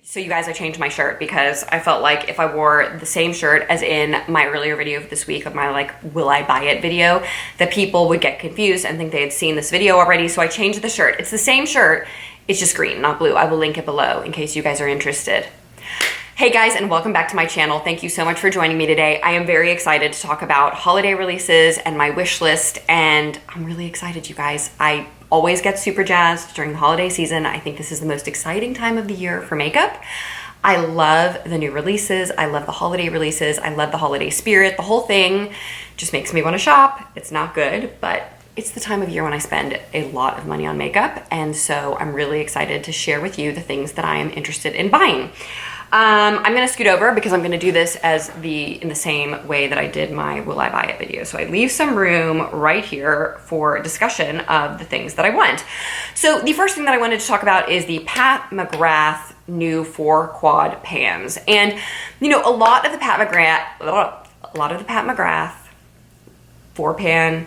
So you guys, I changed my shirt because I felt like if I wore the same shirt as in my earlier video of this week of my like, will I buy it video, that people would get confused and think they had seen this video already. So I changed the shirt. It's the same shirt. It's just green, not blue. I will link it below in case you guys are interested. Hey guys, and welcome back to my channel. Thank you so much for joining me today. I am very excited to talk about holiday releases and my wish list, and I'm really excited, you guys. I always get super jazzed during the holiday season. I think this is the most exciting time of the year for makeup. I love the new releases. I love the holiday releases. I love the holiday spirit. The whole thing just makes me want to shop. It's not good, but it's the time of year when I spend a lot of money on makeup, and so I'm really excited to share with you the things that I am interested in buying. I'm gonna scoot over because I'm gonna do this in the same way that I did my Will I Buy It video. So I leave some room right here for discussion of the things that I want. So the first thing that I wanted to talk about is the Pat McGrath new 4 quad pans. And you know, a lot of the Pat McGrath 4 pan,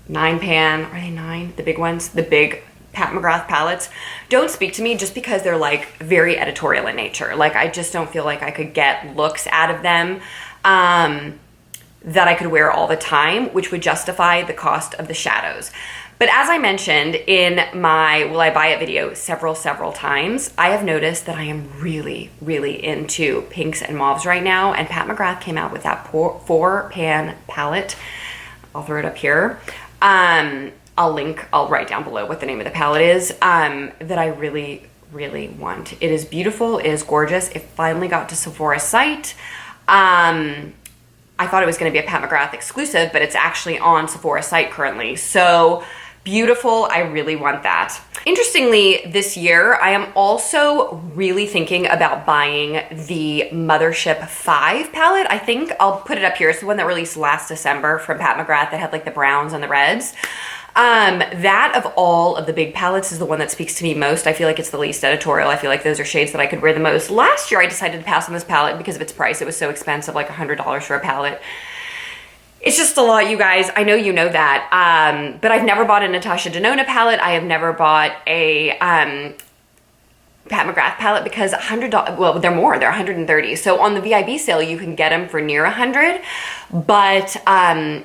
9 pan, are they 9? The big ones, the big Pat McGrath palettes don't speak to me just because they're like very editorial in nature. Like I just don't feel like I could get looks out of them that I could wear all the time, which would justify the cost of the shadows. But as I mentioned in my Will I Buy It video several times, I have noticed that I am really into pinks and mauves right now, and Pat McGrath came out with that 4 pan palette. I'll throw it up here. I'll write down below what the name of the palette is, that I really want. It is beautiful, it is gorgeous. It finally got to Sephora's site. I thought it was gonna be a Pat McGrath exclusive, but it's actually on Sephora's site currently. So beautiful, I really want that. Interestingly, this year, I am also really thinking about buying the Mothership 5 palette. I think I'll put it up here. It's the one that released last December from Pat McGrath that had like the browns and the reds. That of all of the big palettes is the one that speaks to me most. I feel like it's the least editorial. I feel like those are shades that I could wear the most. Last year, I decided to pass on this palette because of its price. It was so expensive, like $100 for a palette. It's just a lot, you guys. I know you know that. But I've never bought a Natasha Nonna palette. I have never bought a Pat McGrath palette because $100, well, they're more, they're $130. So on the VIB sale, you can get them for near $100, but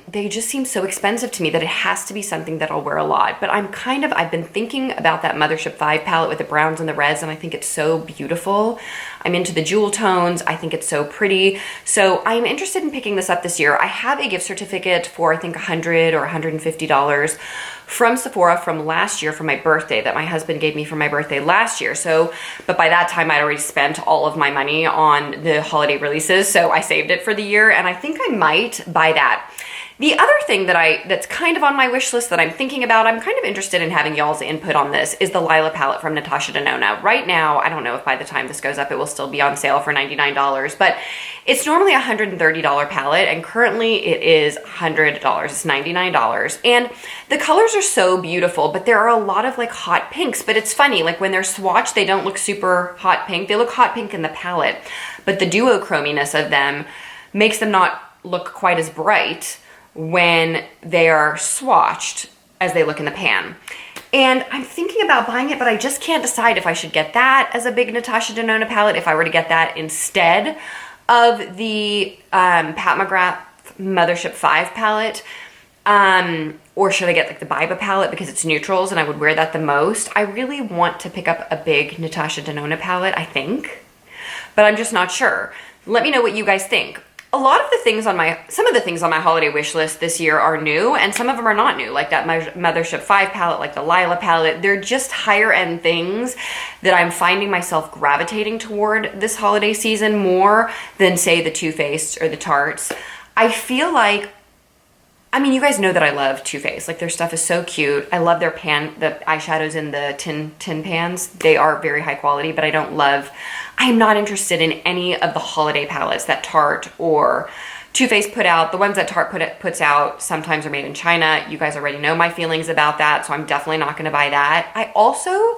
they just seem so expensive to me that it has to be something that I'll wear a lot. But I've been thinking about that Mothership 5 palette with the browns and the reds, and I think it's so beautiful. I'm into the jewel tones. I think it's so pretty. So I'm interested in picking this up this year. I have a gift certificate for I think $100 or $150 from Sephora from last year for my birthday that my husband gave me for my birthday last year. So, but by that time I'd already spent all of my money on the holiday releases. So I saved it for the year, and I think I might buy that. The other thing that's kind of on my wish list that I'm thinking about, I'm kind of interested in having y'all's input on this, is the Layla palette from Natasha Nonna. Right now, I don't know if by the time this goes up, it will still be on sale for $99, but it's normally a $130 palette, and currently it is $100. It's $99. And the colors are so beautiful, but there are a lot of like hot pinks, but it's funny, like when they're swatched, they don't look super hot pink. They look hot pink in the palette, but the duochrominess of them makes them not look quite as bright when they are swatched as they look in the pan. And I'm thinking about buying it, but I just can't decide if I should get that as a big Natasha Nonna palette, if I were to get that instead of the Pat McGrath Mothership 5 palette, or should I get like the VIB palette because it's neutrals and I would wear that the most. I really want to pick up a big Natasha Nonna palette, I think, but I'm just not sure. Let me know what you guys think. A lot of the things some of the things on my holiday wish list this year are new, and some of them are not new, like that Mothership 5 palette, like the Layla palette. They're just higher end things that I'm finding myself gravitating toward this holiday season more than say the Too Faced or the Tartes. I feel like, I mean, you guys know that I love Too Faced. Like their stuff is so cute. I love their the eyeshadows in the tin pans. They are very high quality, but I'm not interested in any of the holiday palettes that Tarte or Too Faced put out. The ones that Tarte puts out sometimes are made in China. You guys already know my feelings about that, so I'm definitely not gonna buy that. I also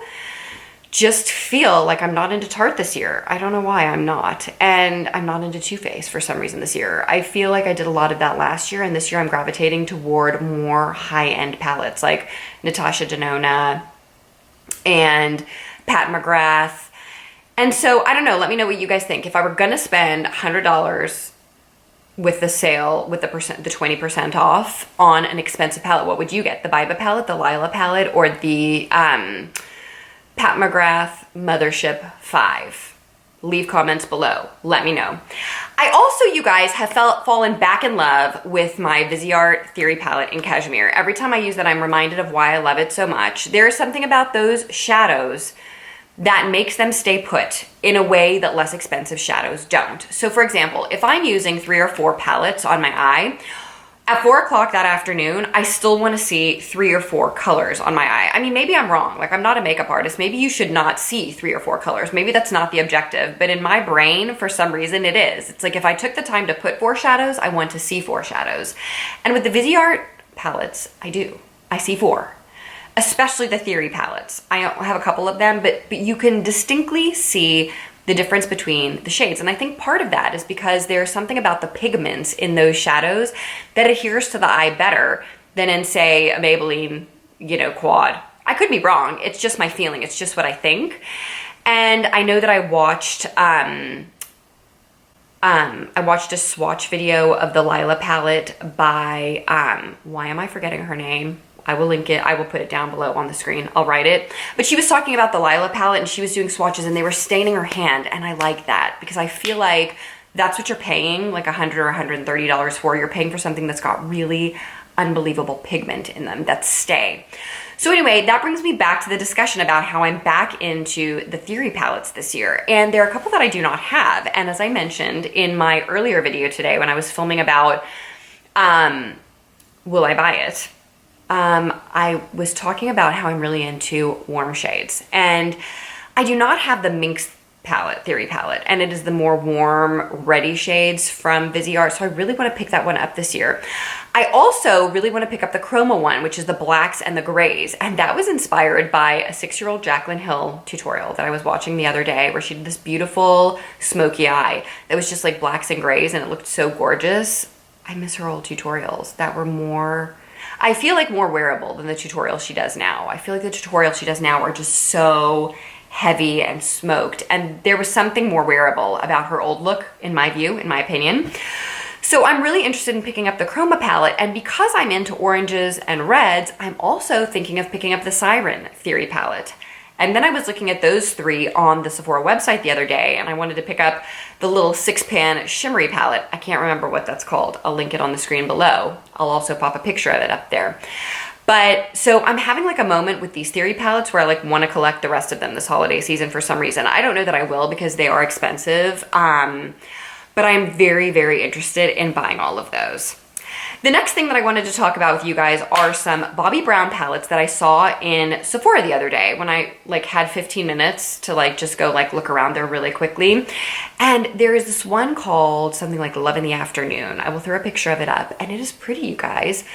just feel like I'm not into Tarte this year. I don't know why I'm not. And I'm not into Too Faced for some reason this year. I feel like I did a lot of that last year, and this year I'm gravitating toward more high-end palettes like Natasha Nonna and Pat McGrath And so I don't know, let me know what you guys think. If I were gonna spend $100 with the sale, with the 20% off on an expensive palette, what would you get? The VIB palette, the Layla palette, or the Pat McGrath Mothership 5? Leave comments below. Let me know. I also, you guys, have fallen back in love with my Viseart Theory palette in Cashmere. Every time I use that, I'm reminded of why I love it so much. There is something about those shadows that makes them stay put in a way that less expensive shadows don't. So for example, if I'm using 3 or 4 palettes on my eye, at 4 o'clock that afternoon, I still want to see 3 or 4 colors on my eye. I mean, maybe I'm wrong. Like, I'm not a makeup artist. Maybe you should not see 3 or 4 colors. Maybe that's not the objective. But in my brain, for some reason, it is. It's like if I took the time to put 4 shadows, I want to see 4 shadows. And with the Viseart palettes, I do. I see 4. Especially the Theory palettes. I have a couple of them, but you can distinctly see the difference between the shades. And I think part of that is because there's something about the pigments in those shadows that adheres to the eye better than in, say, a Maybelline, quad. I could be wrong. It's just my feeling. It's just what I think. And I know that I watched a swatch video of the Layla palette by, why am I forgetting her name? I will link it. I will put it down below on the screen. I'll write it. But she was talking about the Layla palette and she was doing swatches and they were staining her hand. And I like that because I feel like that's what you're paying like $100 or $130 for. You're paying for something that's got really unbelievable pigment in them that stay. So anyway, that brings me back to the discussion about how I'm back into the Theory palettes this year. And there are a couple that I do not have. And as I mentioned in my earlier video today when I was filming about will I buy it? I was talking about how I'm really into warm shades, and I do not have the Minx palette, Theory palette, and it is the more warm, ready shades from Viseart, so I really want to pick that one up this year. I also really want to pick up the Chroma one, which is the blacks and the grays, and that was inspired by a 6-year-old Jaclyn Hill tutorial that I was watching the other day, where she did this beautiful smoky eye that was just like blacks and grays, and it looked so gorgeous. I miss her old tutorials that were more... I feel like more wearable than the tutorials she does now. I feel like the tutorials she does now are just so heavy and smoked. And there was something more wearable about her old look, in my view, in my opinion. So I'm really interested in picking up the Chroma palette. And because I'm into oranges and reds, I'm also thinking of picking up the Siren Theory palette. And then I was looking at those 3 on the Sephora website the other day, and I wanted to pick up the little 6-pan shimmery palette. I can't remember what that's called. I'll link it on the screen below. I'll also pop a picture of it up there. But so I'm having like a moment with these Theory palettes where I like want to collect the rest of them this holiday season for some reason. I don't know that I will because they are expensive, but I'm very, very interested in buying all of those. The next thing that I wanted to talk about with you guys are some Bobbi Brown palettes that I saw in Sephora the other day when I like had 15 minutes to like just go like look around there really quickly. And there is this one called something like Love in the Afternoon. I will throw a picture of it up, and it is pretty, you guys.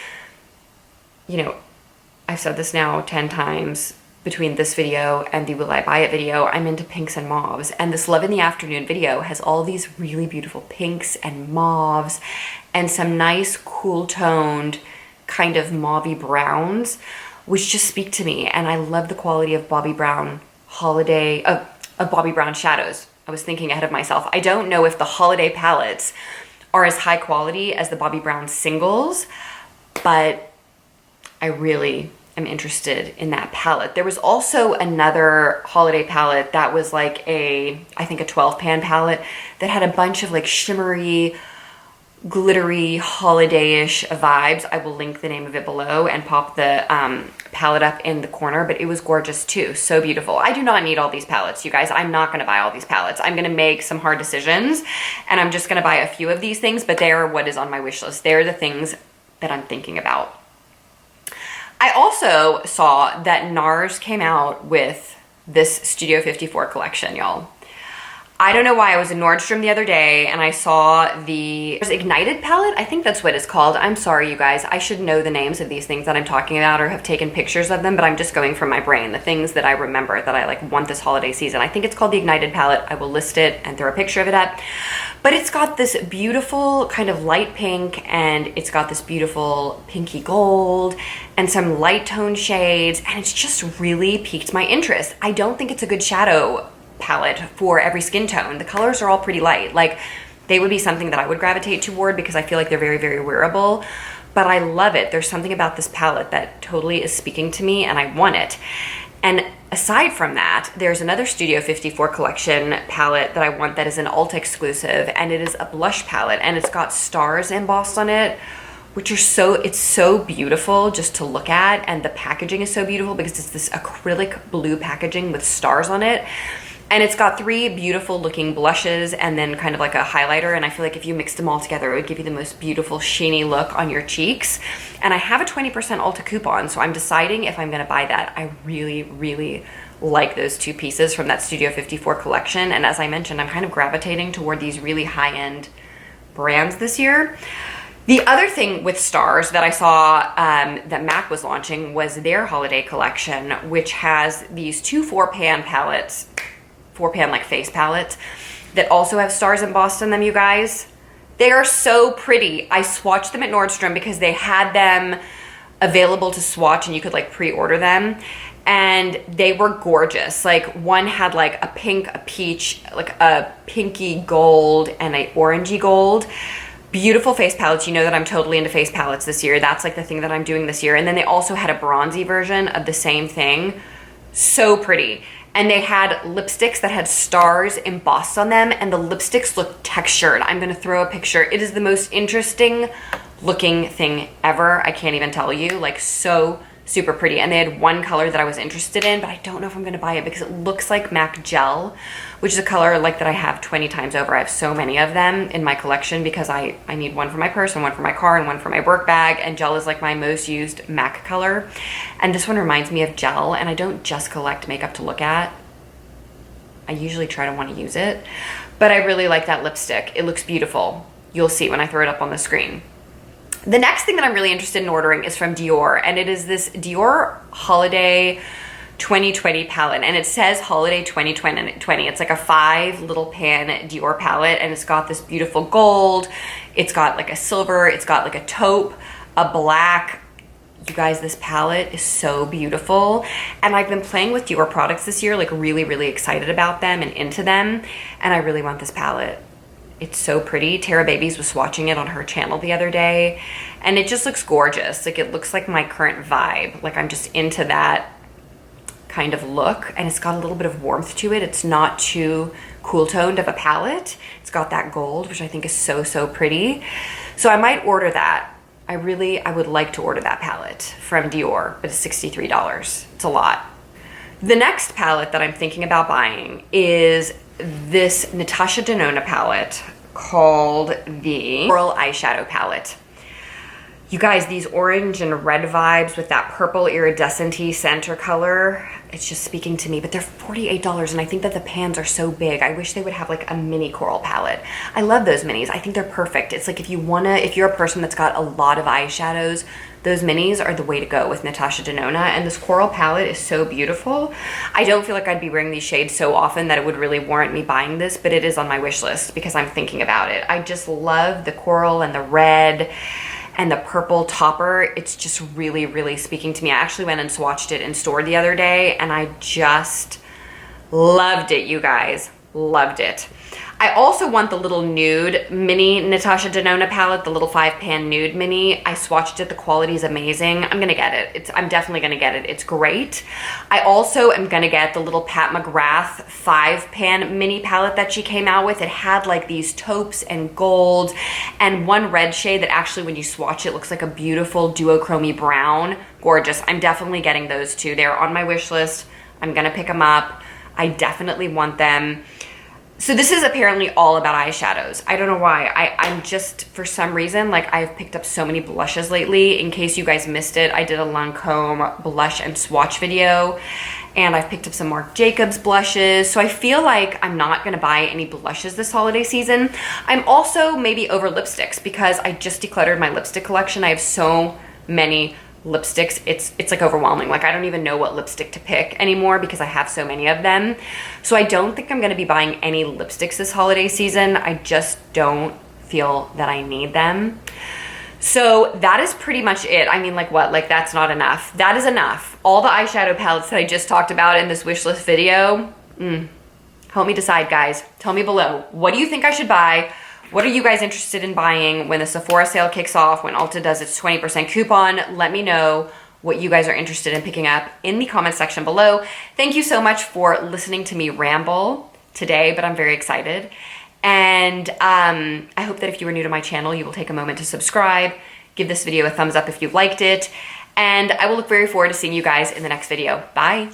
I've said this now 10 times between this video and the Will I Buy It video. I'm into pinks and mauves, and this Love in the Afternoon video has all these really beautiful pinks and mauves and some nice cool toned kind of mauvey browns, which just speak to me. And I love the quality of Bobbi Brown holiday, of Bobbi Brown shadows. I was thinking ahead of myself. I don't know if the holiday palettes are as high quality as the Bobbi Brown singles, but I really am interested in that palette. There was also another holiday palette that was like I think a 12-pan palette that had a bunch of like shimmery, glittery, holiday-ish vibes. I will link the name of it below and pop the palette up in the corner, but it was gorgeous too. So beautiful. I do not need all these palettes, you guys. I'm not going to buy all these palettes. I'm going to make some hard decisions, and I'm just going to buy a few of these things, but they are what is on my wish list. They're the things that I'm thinking about. I also saw that NARS came out with this Studio 54 collection, y'all. I don't know why. I was in Nordstrom the other day and I saw the Ignited palette. I think that's what it's called. I'm sorry, you guys. I should know the names of these things that I'm talking about or have taken pictures of them, but I'm just going from my brain, the things that I remember that I like want this holiday season. I think it's called the Ignited palette. I will list it and throw a picture of it up. But it's got this beautiful kind of light pink, and it's got this beautiful pinky gold and some light tone shades, and it's just really piqued my interest. I don't think it's a good shadow palette for every skin tone. The colors are all pretty light. Like, they would be something that I would gravitate toward because I feel like they're very, very wearable. But I love it. There's something about this palette that totally is speaking to me, and I want it. And aside from that, there's another Studio 54 collection palette that I want that is an Ulta exclusive, and it is a blush palette, and it's got stars embossed on it, which are it's so beautiful just to look at, and the packaging is so beautiful because it's this acrylic blue packaging with stars on it. And it's got 3 beautiful looking blushes and then kind of like a highlighter. And I feel like if you mixed them all together, it would give you the most beautiful sheeny look on your cheeks. And I have a 20% Ulta coupon, so I'm deciding if I'm gonna buy that. I really, really like those 2 pieces from that Studio 54 collection. And as I mentioned, I'm kind of gravitating toward these really high-end brands this year. The other thing with stars that I saw that MAC was launching was their holiday collection, which has these 2 4-pan palettes, 4-pan like face palettes, that also have stars embossed in them, you guys. They are so pretty. I swatched them at Nordstrom because they had them available to swatch and you could like pre-order them. And they were gorgeous. Like, one had like a pink, a peach, like a pinky gold and a orangey gold. Beautiful face palettes. You know that I'm totally into face palettes this year. That's like the thing that I'm doing this year. And then they also had a bronzy version of the same thing. So pretty. And they had lipsticks that had stars embossed on them, and the lipsticks look textured. I'm gonna throw a picture. It is the most interesting looking thing ever. I can't even tell you, like, so super pretty. And they had one color that I was interested in, but I don't know if I'm gonna buy it because it looks like MAC Gel, which is a color like that I have 20 times over. I have so many of them in my collection because I need one for my purse and one for my car and one for my work bag, and Gel is like my most used MAC color. And this one reminds me of Gel, and I don't just collect makeup to look at. I usually try to want to use it, but I really like that lipstick. It looks beautiful. You'll see when I throw it up on the screen. The next thing that I'm really interested in ordering is from Dior, and it is this Dior Holiday 2020 palette, and it says Holiday 2020. It's like a 5 little pan Dior palette, and it's got this beautiful gold, it's got like a silver, it's got like a taupe, a black. You guys, this palette is so beautiful, and I've been playing with Dior products this year, like really, really excited about them and into them, and I really want this palette. It's so pretty. Tara Babies was swatching it on her channel the other day, and it just looks gorgeous. Like, it looks like my current vibe. Like, I'm just into that kind of look, and it's got a little bit of warmth to it. It's not too cool toned of a palette. It's got that gold, which I think is so, so pretty. So I might order that. I would like to order that palette from Dior, but it's $63. It's a lot. The next palette that I'm thinking about buying is this Natasha Denona palette called the Coral Eyeshadow Palette. You guys, these orange and red vibes with that purple iridescent-y center color, it's just speaking to me, but they're $48, and I think that the pans are so big. I wish they would have like a mini coral palette. I love those minis. I think they're perfect. It's like if you're a person that's got a lot of eyeshadows, those minis are the way to go with Natasha Denona, and this coral palette is so beautiful. I don't feel like I'd be wearing these shades so often that it would really warrant me buying this, but it is on my wish list because I'm thinking about it. I just love the coral and the red and the purple topper. It's just really, really speaking to me. I actually went and swatched it in store the other day, and I just loved it, you guys. Loved it. I also want the little nude mini Natasha Denona palette, the little 5-pan nude mini. I swatched it. The quality is amazing. I'm gonna get it. I'm definitely gonna get it. It's great. I also am gonna get the little Pat McGrath 5-pan mini palette that she came out with. It had like these taupes and golds and one red shade that actually when you swatch it looks like a beautiful duochrome brown. Gorgeous. I'm definitely getting those two. They're on my wish list. I'm gonna pick them up. I definitely want them. So this is apparently all about eyeshadows. I don't know why. I'm just, for some reason, like I've picked up so many blushes lately. In case you guys missed it, I did a Lancome blush and swatch video, and I've picked up some Marc Jacobs blushes. So I feel like I'm not gonna buy any blushes this holiday season. I'm also maybe over lipsticks because I just decluttered my lipstick collection. I have so many lipsticks. It's like overwhelming. Like I don't even know what lipstick to pick anymore because I have so many of them. So I don't think I'm going to be buying any lipsticks this holiday season. I just don't feel that I need them. So that is pretty much it. I mean, like what? Like that's not enough. That is enough. All the eyeshadow palettes that I just talked about in this wish list video. Hold Help me decide, guys. Tell me below. What do you think I should buy? What are you guys interested in buying when the Sephora sale kicks off, when Ulta does its 20% coupon? Let me know what you guys are interested in picking up in the comment section below. Thank you so much for listening to me ramble today, but I'm very excited. And I hope that if you are new to my channel, you will take a moment to subscribe, give this video a thumbs up if you liked it, and I will look very forward to seeing you guys in the next video. Bye.